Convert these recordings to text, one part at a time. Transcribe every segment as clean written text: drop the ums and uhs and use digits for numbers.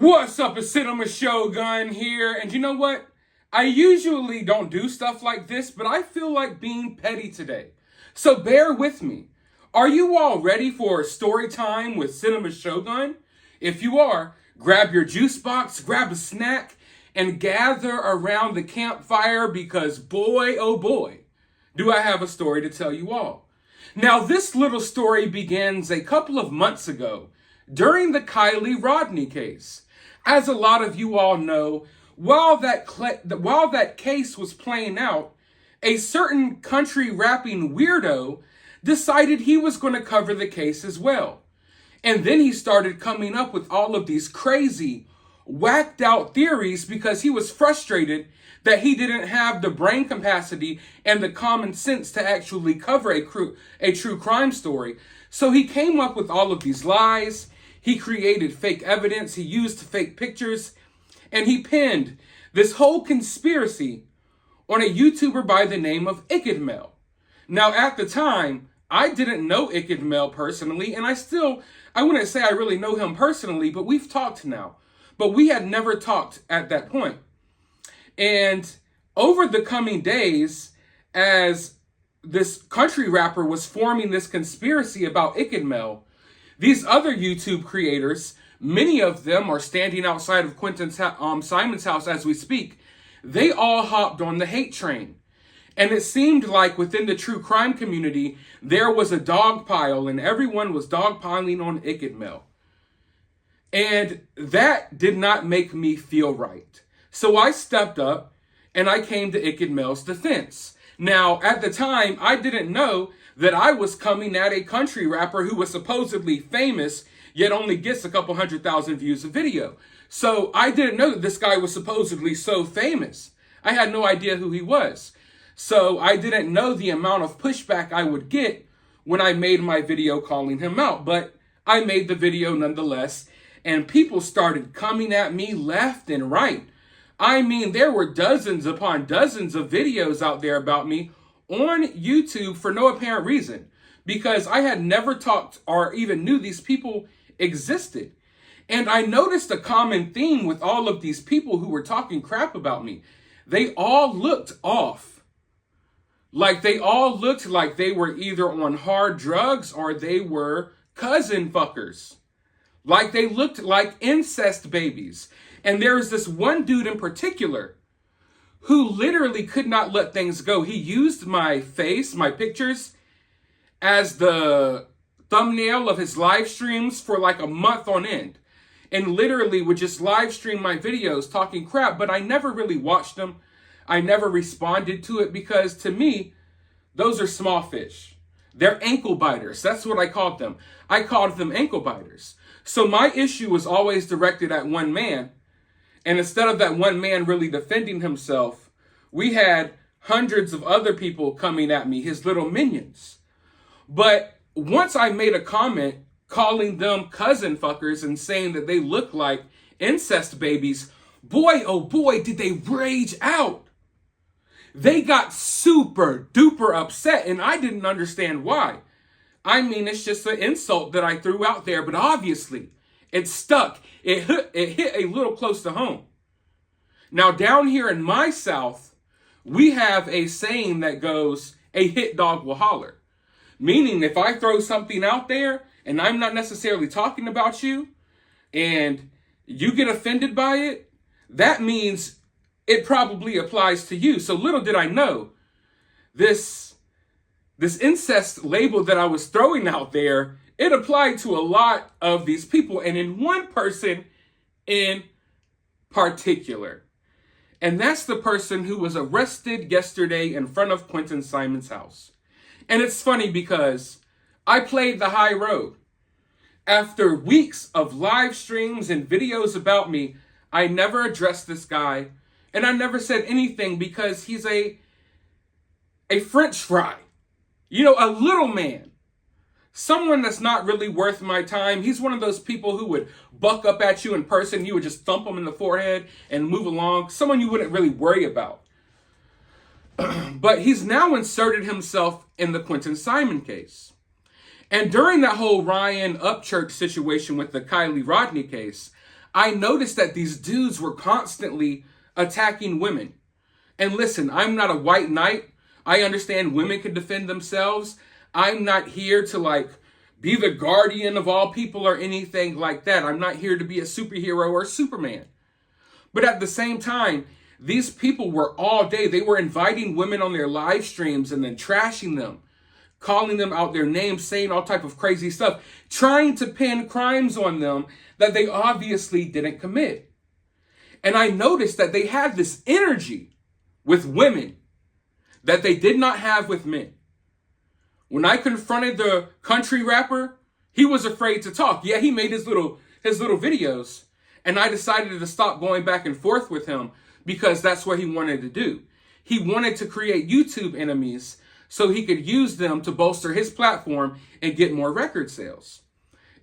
What's up? It's Cinema Shogun here, and you know what? I usually don't do stuff like this, but I feel like being petty today. So bear with me. Are you all ready for story time with Cinema Shogun? If you are, grab your juice box, grab a snack, and gather around the campfire because boy, oh boy, do I have a story to tell you all. Now, this little story begins a couple of months ago during the Kylie Rodney case. As a lot of you all know, while that case was playing out, a certain country rapping weirdo decided he was going to cover the case as well. And then he started coming up with all of these crazy, whacked out theories because he was frustrated that he didn't have the brain capacity and the common sense to actually cover a true crime story. So he came up with all of these lies. He created fake evidence, he used fake pictures, and he pinned this whole conspiracy on a YouTuber by the name of Mel. Now, at the time, I didn't know Mel personally, and I wouldn't say I really know him personally, but we've talked now. But we had never talked at that point. And over the coming days, as this country rapper was forming this conspiracy about Mel, these other YouTube creators, many of them are standing outside of Quinton Simon's house as we speak. They all hopped on the hate train. And it seemed like within the true crime community, there was a dog pile and everyone was dogpiling on Mel. And that did not make me feel right. So I stepped up and I came to Mel's defense. Now, at the time, I didn't know that I was coming at a country rapper who was supposedly famous, yet only gets a couple 100,000 views a video. So I didn't know that this guy was supposedly so famous. I had no idea who he was. So I didn't know the amount of pushback I would get when I made my video calling him out. But I made the video nonetheless, and people started coming at me left and right. I mean, there were dozens upon dozens of videos out there about me on YouTube for no apparent reason, because I had never talked or even knew these people existed. And I noticed a common theme with all of these people who were talking crap about me. They all looked off. Like they all looked like they were either on hard drugs or they were cousin fuckers. Like they looked like incest babies. And there was this one dude in particular who literally could not let things go. He used my face, my pictures, as the thumbnail of his live streams for like a month on end. And literally would just live stream my videos talking crap, but I never really watched them. I never responded to it because to me, those are small fish. They're ankle biters. That's what I called them. I called them ankle biters. So my issue was always directed at one man. And instead of that one man really defending himself, we had hundreds of other people coming at me, his little minions. But once I made a comment calling them cousin fuckers and saying that they look like incest babies, boy, oh boy, did they rage out. They got super duper upset and I didn't understand why. I mean, it's just an insult that I threw out there, but obviously it stuck. It hit a little close to home. Now, down here in my South, we have a saying that goes, a hit dog will holler. Meaning, if I throw something out there and I'm not necessarily talking about you and you get offended by it, that means it probably applies to you. So little did I know, this incest label that I was throwing out there, it applied to a lot of these people, and in one person in particular. And that's the person who was arrested yesterday in front of Quinton Simon's house. And it's funny because I played the high road. After weeks of live streams and videos about me, I never addressed this guy, and I never said anything because he's a French fry. You know, a little man. Someone that's not really worth my time. He's one of those people who would buck up at you in person. You would just thump him in the forehead and move along. Someone you wouldn't really worry about. But he's now inserted himself in the Quinton Simon case. And during that whole Ryan Upchurch situation with the Kylie Rodney case, I noticed that these dudes were constantly attacking women. And listen, I'm not a white knight. I understand women can defend themselves. I'm not here to be the guardian of all people or anything like that. I'm not here to be a superhero or Superman. But at the same time, these people were all day, they were inviting women on their live streams and then trashing them, calling them out their names, saying all type of crazy stuff, trying to pin crimes on them that they obviously didn't commit. And I noticed that they had this energy with women that they did not have with men. When I confronted the country rapper, he was afraid to talk. Yeah, he made his little videos, and I decided to stop going back and forth with him because that's what he wanted to do. He wanted to create YouTube enemies so he could use them to bolster his platform and get more record sales.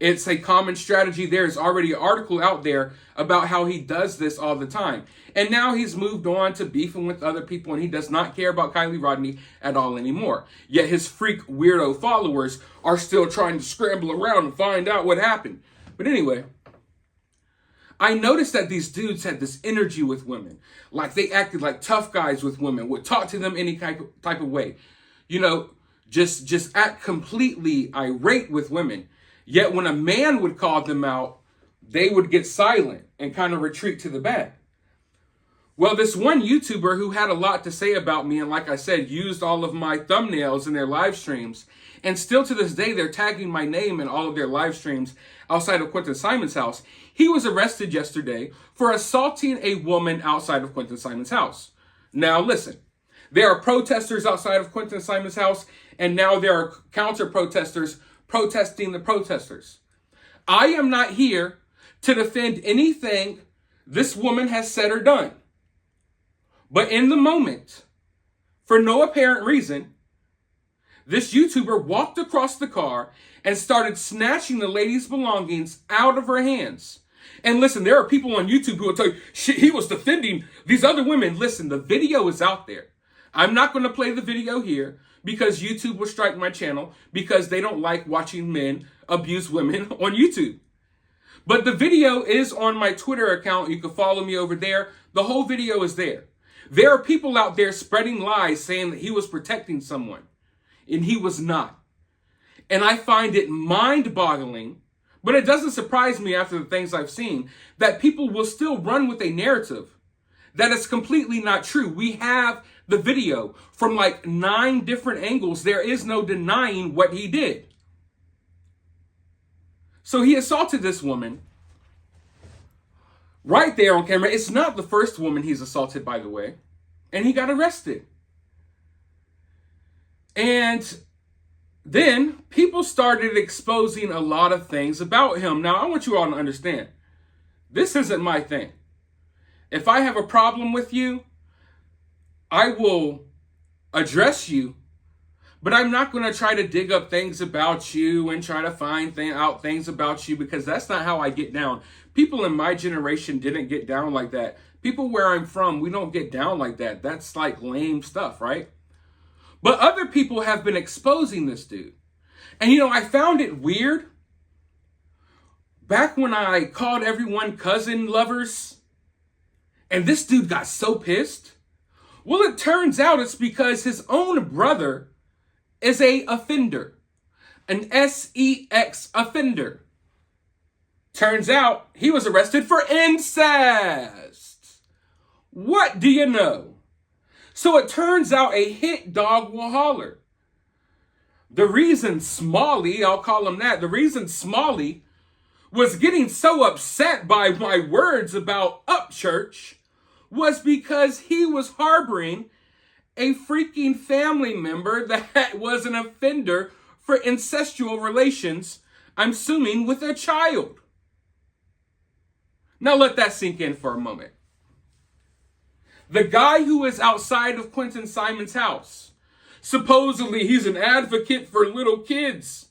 It's a common strategy. There's already an article out there about how he does this all the time. And now he's moved on to beefing with other people, and he does not care about Kylie Rodney at all anymore. Yet his freak weirdo followers are still trying to scramble around and find out what happened. But anyway, I noticed that these dudes had this energy with women. Like they acted like tough guys with women, would talk to them any type of way. Just act completely irate with women. Yet when a man would call them out, they would get silent and kind of retreat to the back. Well, this one YouTuber who had a lot to say about me, and like I said, used all of my thumbnails in their live streams, and still to this day, they're tagging my name in all of their live streams outside of Quinton Simon's house. He was arrested yesterday for assaulting a woman outside of Quinton Simon's house. Now, listen, there are protesters outside of Quinton Simon's house, and now there are counter-protesters protesting the protesters. I am not here to defend anything this woman has said or done. But in the moment, for no apparent reason, this YouTuber walked across the car and started snatching the lady's belongings out of her hands. And listen, there are people on YouTube who will tell you, shit, he was defending these other women. Listen, the video is out there. I'm not going to play the video here because YouTube will strike my channel because they don't like watching men abuse women on YouTube. But the video is on my Twitter account. You can follow me over there. The whole video is there. There are people out there spreading lies saying that he was protecting someone, and he was not. And I find it mind-boggling, but it doesn't surprise me after the things I've seen, that people will still run with a narrative that is completely not true. We have the video from 9 different angles. There is no denying what he did. So he assaulted this woman right there on camera. It's not the first woman he's assaulted, by the way. And he got arrested. And then people started exposing a lot of things about him. Now, I want you all to understand, this isn't my thing. If I have a problem with you, I will address you, but I'm not going to try to dig up things about you and try to find out things about you, because that's not how I get down. People in my generation didn't get down like that. People where I'm from, we don't get down like that. That's lame stuff, right? But other people have been exposing this dude. And I found it weird. Back when I called everyone cousin lovers, and this dude got so pissed. Well, it turns out it's because his own brother is a offender, an S3X offender. Turns out he was arrested for incest. What do you know? So it turns out a hit dog will holler. The reason Smalley, I'll call him that, the reason Smalley was getting so upset by my words about Upchurch was because he was harboring a freaking family member that was an offender for incestual relations, I'm assuming with a child. Now let that sink in for a moment. The guy who is outside of Quinton Simon's house, supposedly he's an advocate for little kids.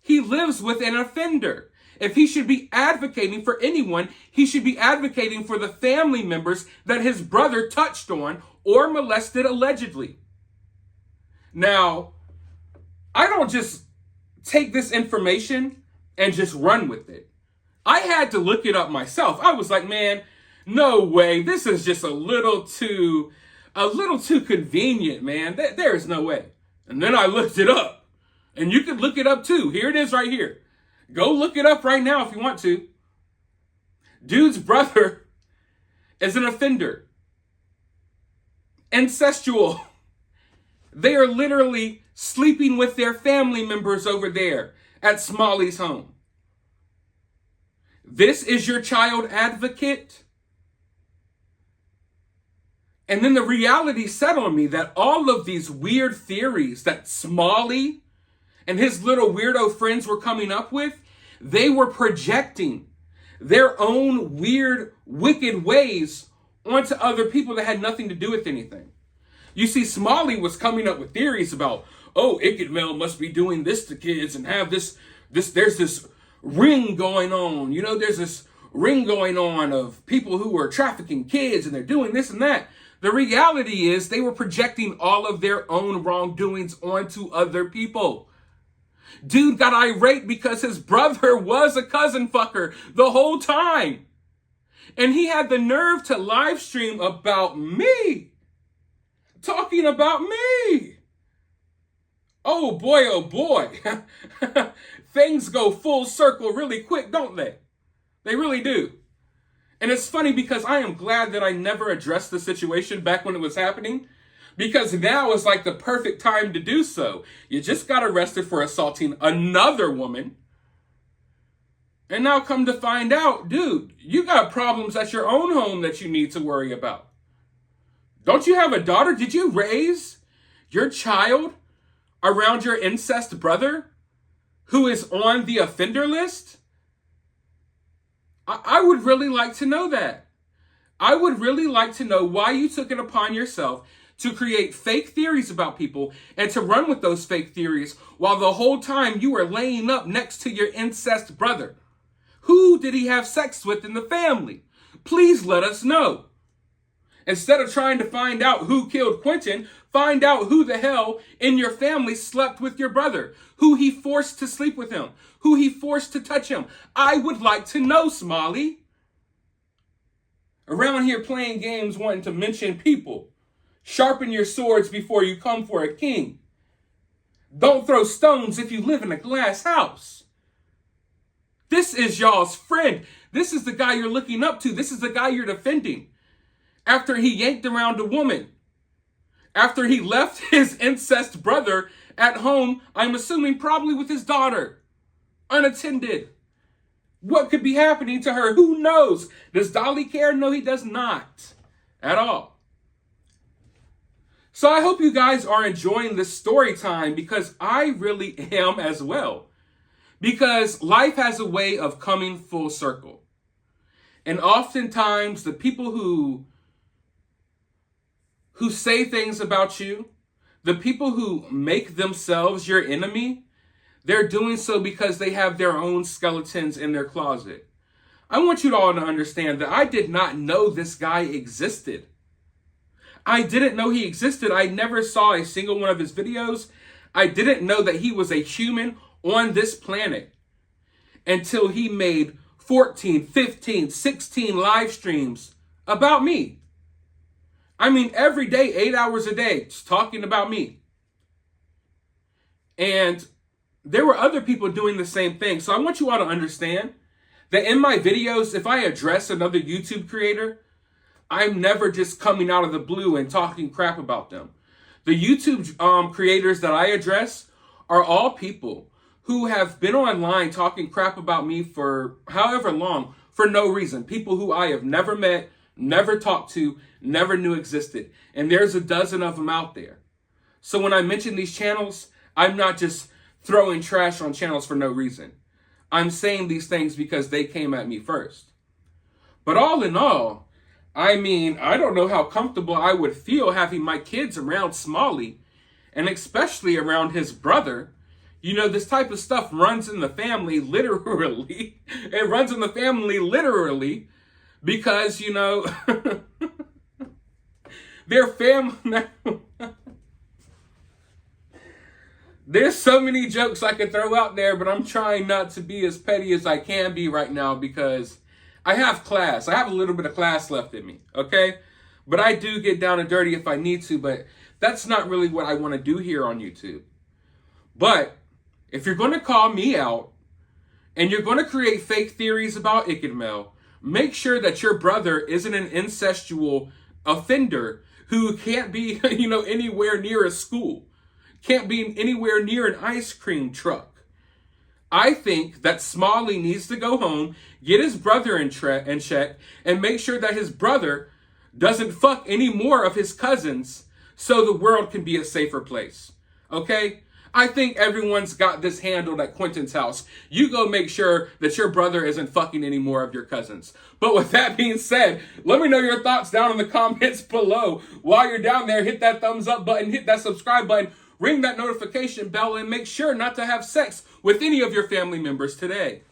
He lives with an offender. If he should be advocating for anyone, he should be advocating for the family members that his brother touched on or molested allegedly. Now, I don't just take this information and just run with it. I had to look it up myself. I was like, man, no way. This is just a little too convenient, man. There is no way. And then I looked it up. And you can look it up too. Here it is right here. Go look it up right now if you want to. Dude's brother is an offender. Incestual. They are literally sleeping with their family members over there at Smalley's home. This is your child advocate? And then the reality set on me that all of these weird theories that Smalley and his little weirdo friends were coming up with, they were projecting their own weird, wicked ways onto other people that had nothing to do with anything. You see, Smalley was coming up with theories about, oh, Icked Male must be doing this to kids and have there's this ring going on. You know, there's this ring going on of people who are trafficking kids and they're doing this and that. The reality is they were projecting all of their own wrongdoings onto other people. Dude got irate because his brother was a cousin fucker the whole time. And he had the nerve to live stream about me. Talking about me. Oh boy. Things go full circle really quick, don't they? They really do. And it's funny because I am glad that I never addressed the situation back when it was happening, because now is like the perfect time to do so. You just got arrested for assaulting another woman. And now come to find out, dude, you got problems at your own home that you need to worry about. Don't you have a daughter? Did you raise your child around your incest brother who is on the offender list? I would really like to know that. I would really like to know why you took it upon yourself to create fake theories about people and to run with those fake theories while the whole time you were laying up next to your incest brother. Who did he have sex with in the family? Please let us know. Instead of trying to find out who killed Quinton, find out who the hell in your family slept with your brother, who he forced to sleep with him, who he forced to touch him. I would like to know, Smalley. Around here playing games wanting to mention people. Sharpen your swords before you come for a king. Don't throw stones if you live in a glass house. This is y'all's friend. This is the guy you're looking up to. This is the guy you're defending. After he yanked around a woman. After he left his incest brother at home, I'm assuming probably with his daughter. Unattended. What could be happening to her? Who knows? Does Dolly care? No, he does not. At all. So I hope you guys are enjoying this story time, because I really am as well. Because life has a way of coming full circle. And oftentimes the people who say things about you, the people who make themselves your enemy, they're doing so because they have their own skeletons in their closet. I want you all to understand that I did not know this guy existed. I didn't know he existed. I never saw a single one of his videos. I didn't know that he was a human on this planet until he made 14, 15, 16 live streams about me. I mean, every day, 8 hours a day, just talking about me. And there were other people doing the same thing. So I want you all to understand that in my videos, if I address another YouTube creator, I'm never just coming out of the blue and talking crap about them. The YouTube creators that I address are all people who have been online talking crap about me for however long for no reason. People who I have never met, never talked to, never knew existed. And there's a dozen of them out there. So when I mention these channels, I'm not just throwing trash on channels for no reason. I'm saying these things because they came at me first. But all in all, I mean, I don't know how comfortable I would feel having my kids around Smalley, and especially around his brother. You know, this type of stuff runs in the family literally. It runs in the family literally because, you know, their family... There's so many jokes I could throw out there, but I'm trying not to be as petty as I can be right now because I have class. I have a little bit of class left in me, okay? But I do get down and dirty if I need to, but that's not really what I want to do here on YouTube. But if you're going to call me out and you're going to create fake theories about Ikadmel, make sure that your brother isn't an incestual offender who can't be, anywhere near a school. Can't be anywhere near an ice cream truck. I think that Smalley needs to go home, get his brother in check, and make sure that his brother doesn't fuck any more of his cousins so the world can be a safer place. Okay? I think everyone's got this handled at Quinton's house. You go make sure that your brother isn't fucking any more of your cousins. But with that being said, let me know your thoughts down in the comments below. While you're down there, hit that thumbs up button, hit that subscribe button, ring that notification bell, and make sure not to have sex with any of your family members today.